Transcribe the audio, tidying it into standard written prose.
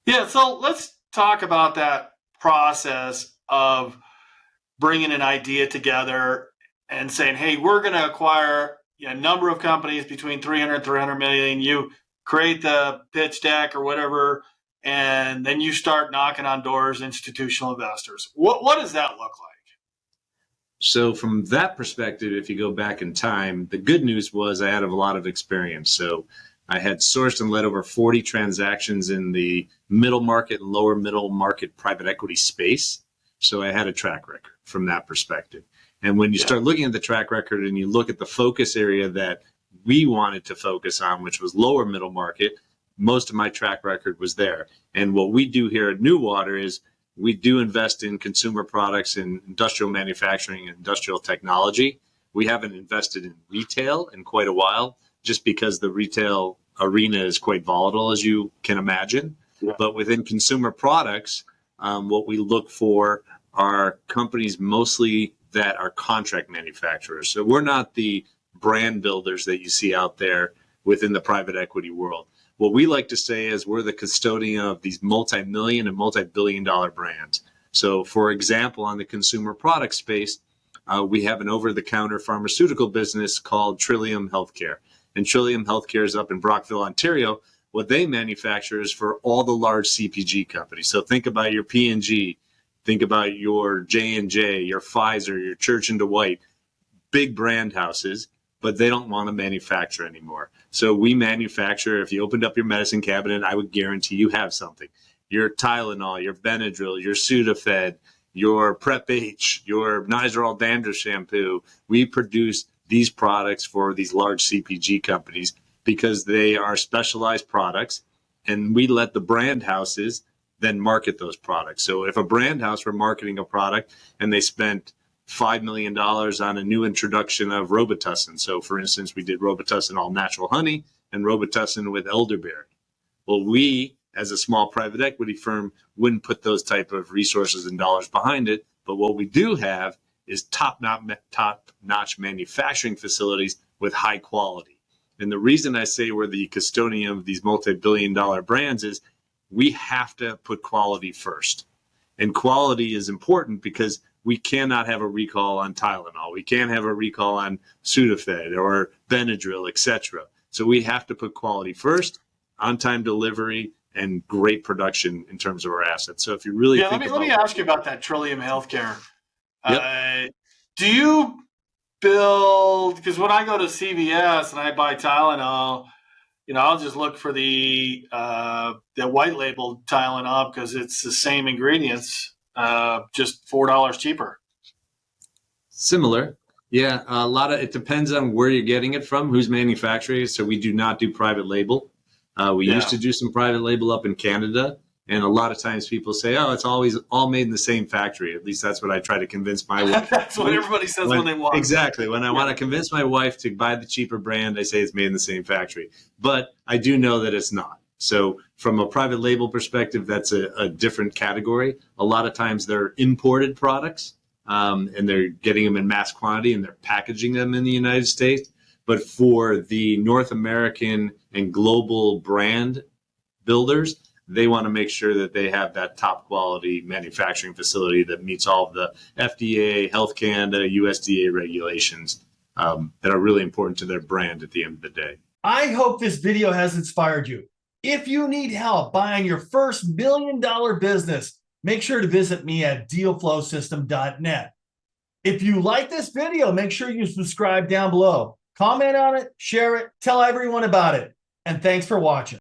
Yeah, so let's talk about that process of bringing an idea together and saying, hey, we're going to acquire a number of companies between 300 and 300 million. You create the pitch deck or whatever, and then you start knocking on doors, institutional investors. What does that look like? So from that perspective, if you go back in time, the good news was I had a lot of experience. So I had sourced and led over 40 transactions in the middle market and lower middle market private equity space. So I had a track record from that perspective. And when you start looking at the track record and you look at the focus area that we wanted to focus on, which was lower middle market, most of my track record was there. And what we do here at New Water is we do invest in consumer products and industrial manufacturing and industrial technology. We haven't invested in retail in quite a while, just because the retail arena is quite volatile, as you can imagine. Yeah. But within consumer products, what we look for are companies mostly that are contract manufacturers. So we're not the brand builders that you see out there within the private equity world. What we like to say is we're the custodian of these multi-million and multi-billion-dollar brands. So, for example, on the consumer product space, we have an over-the-counter pharmaceutical business called Trillium Healthcare. And Trillium Healthcare is up in Brockville, Ontario. What they manufacture is for all the large CPG companies. So think about your P&G, think about your J&J, your Pfizer, your Church & Dwight, big brand houses, but they don't want to manufacture anymore. So we manufacture. If you opened up your medicine cabinet, I would guarantee you have something. Your Tylenol, your Benadryl, your Sudafed, your Prep H, your Nizoral dandruff shampoo. We produce these products for these large CPG companies because they are specialized products, and we let the brand houses then market those products. So if a brand house were marketing a product and they spent $5 million on a new introduction of Robitussin. So, for instance, we did Robitussin all natural honey and Robitussin with elderberry. Well, we, as a small private equity firm, wouldn't put those type of resources and dollars behind it. But what we do have is top-notch manufacturing facilities with high quality. And the reason I say we're the custodian of these multi-billion-dollar brands is we have to put quality first. And quality is important because we cannot have a recall on Tylenol. We can't have a recall on Sudafed or Benadryl, etc. So we have to put quality first, on-time delivery, and great production in terms of our assets. So if you really let me ask you about that Trillium Healthcare. Yep. Do you build? Because when I go to CVS and I buy Tylenol, I'll just look for the white label Tylenol because it's the same ingredients. Just $4 cheaper. Similar. Yeah. It depends on where you're getting it from, who's manufacturing it. So we do not do private label. We used to do some private label up in Canada. And a lot of times people say, oh, it's always all made in the same factory. At least that's what I try to convince my wife. That's what everybody says when they want. Exactly. When I want to convince my wife to buy the cheaper brand, I say it's made in the same factory. But I do know that it's not. So from a private label perspective, that's a different category. A lot of times they're imported products, and they're getting them in mass quantity and they're packaging them in the United States. But for the North American and global brand builders, they want to make sure that they have that top quality manufacturing facility that meets all of the FDA, Health Canada, USDA regulations that are really important to their brand at the end of the day. I hope this video has inspired you. If you need help buying your first $1 million business, make sure to visit me at dealflowsystem.net. If you like this video, make sure you subscribe down below. Comment on it, share it, tell everyone about it. And thanks for watching.